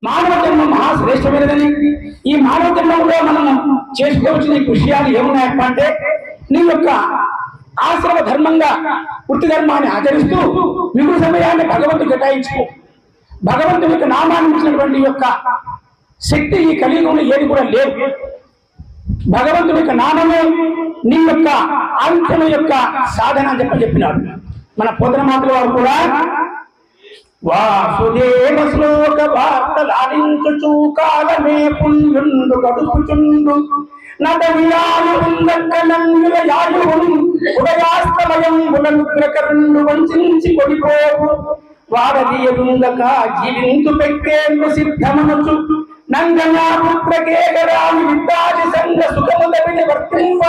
మానవ జన్మ మహాశ్రేష్టమైనదని, ఈ మానవ జన్మంలో మనం చేసుకోవాల్సిన విషయాలు ఏమున్నాయంటే, నీ యొక్క ఆశ్రమ ధర్మంగా వృత్తి ధర్మాన్ని ఆచరిస్తూ మిగులు సమయాన్ని భగవంతుడు కేటాయించుకో. భగవంతుని యొక్క నామాన్ని ఇచ్చినటువంటి యొక్క శక్తి ఈ కలియుగంలో ఏది కూడా లేదు. భగవంతుని యొక్క నామమే నీ యొక్క అంత్యం యొక్క సాధన అని చెప్పినాడు. మన పొద్దున మాటల వారు కూడా వాసుదేవ శ్లోక వార్తలాడించుచు కాలమే పుణ్యుండు గడుపుచుండు ఉదయాస్తమయంబులనుగ్రకరుండు వంచించి కొడిపోవు వారదీయదుంగక జీవింతు పెట్టేందు సిద్ధమనుచు నంగనా పుత్రకేగరాని విద్యాది సంగ సుఖములని వర్తింప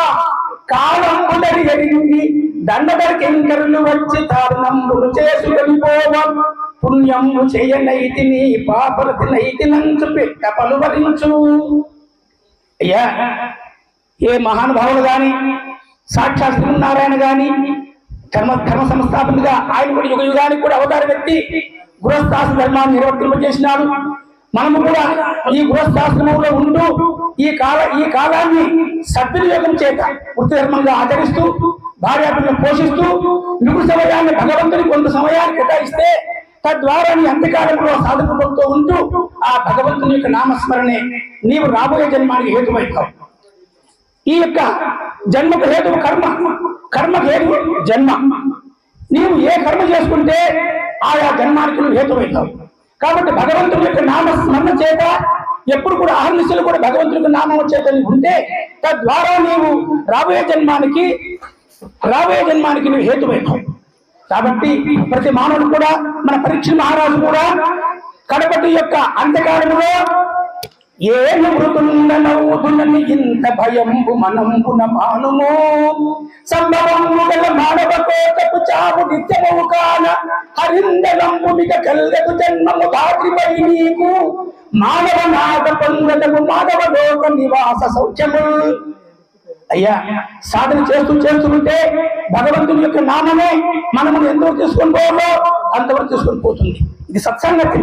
కాలంబుదరి ఎరిగి దండదరికెంకరులు వచ్చి తారుణంబులు చేసుకొనిపోవ పుణ్యము చేయనైతిని పాపరతి నైతినంచు పెట్ట పలువరించు. అయ్యా, ఏ మహానుభావులు గాని సాక్షాత్ శ్రీనారాయణ గాని ధర్మ సంస్థాపనగా ఆయన కూడా యుగ యుగానికి కూడా అవతారం ఎత్తి గృహస్థాశ్రమ ధర్మాన్ని నిర్వర్తింపజేసినాడు. మనము కూడా ఈ గృహస్థాశ్రమంలో ఉంటూ ఈ కాలాన్ని సద్వినియోగం చేత వృత్తి ధర్మంగా ఆచరిస్తూ భార్యాపిల్లలను పోషిస్తూ మిగులు సమయాన్ని భగవంతుని కొంత సమయాన్ని కేటాయిస్తే తద్వారా నీ అంత్యకాలంలో సాధకులతో ఉంటూ ఆ భగవంతుని యొక్క నామస్మరణే నీవు రాబోయే జన్మానికి హేతువైతావు. ఈ యొక్క జన్మకు హేతువు కర్మ, కర్మకు హేతువు జన్మ. నీవు ఏ కర్మ చేసుకుంటే ఆయా జన్మానికి నువ్వు హేతువైతావు. కాబట్టి భగవంతుని యొక్క నామస్మరణ చేత ఎప్పుడు కూడా అహర్నిశలు కూడా భగవంతుని యొక్క నామం చేత ఉంటే తద్వారా నీవు రాబోయే జన్మానికి నువ్వు హేతువైతావు. కాబట్టి ప్రతి మానవుడు కూడా, మన పరీక్ష మహారాజు కూడా కడపటి యొక్క అంత్యకాలంలో ఏను మృతుండనవుతునని ఇంత భయంబు మనంబున మానుము సంభవంబు గల మానవ కోటకు చావు నిత్యము కాన హరిందలంబు మిక కల్గకు జన్మము దాటిపై నీకు మానవ నాగ పొందటకు మానవ లోక నివాస సౌఖ్యము. అయ్యా, సాధన చేస్తుంటే భగవంతుని యొక్క నామమే మనము ఎంతవరకు తీసుకొని పోవాలో అంతవరకు తీసుకొని పోతుంది. ఇది సత్సంగతి.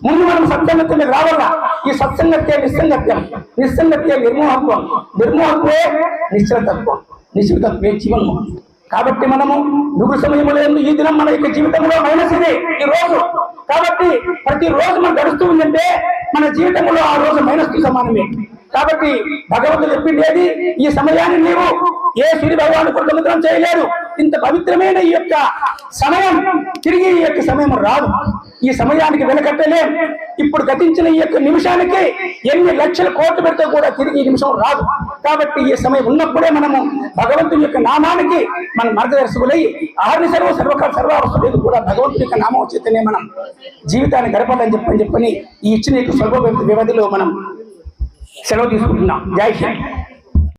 ముందు మనం సత్సంగతి రావాలా. ఈ సత్సంగతే నిస్సంగతే నిర్మోహత్వే నిశ్చలతత్వే జీవనము. కాబట్టి మనము మిగులు సమయంలో ఈ దినం మన యొక్క జీవితంలో మైనస్ ఇది ఈ రోజు. కాబట్టి ప్రతి రోజు మనం గడుస్తూ ఉందంటే మన జీవితంలో ఆ రోజు మైనస్ కి సమానమే. కాబట్టి భగవంతుడు చెప్పింది, ఈ సమయాన్ని నీవు ఏ సూర్య భగవాను కూడా దొంగతనం చేయలేరు. ఇంత పవిత్రమైన ఈ యొక్క సమయం తిరిగి ఈ యొక్క సమయం రాదు. ఈ సమయానికి వెనకట్టలేం. ఇప్పుడు గతించిన ఈ యొక్క నిమిషానికి ఎన్ని లక్షల కోట్లు పెడితే కూడా తిరిగి ఈ నిమిషం రాదు. కాబట్టి ఈ సమయం ఉన్నప్పుడే మనము భగవంతుని యొక్క నామానికి మనం మార్గదర్శకులై ఆర్ని సర్వావస్థలు కూడా భగవంతుని యొక్క నామం చేతనే మనం జీవితాన్ని గడపాలని చెప్పని ఈ ఇచ్చిన స్వల్ప వ్యవధిలో మనం సెలవు తీసుకుంటున్నాం. జై హింద్.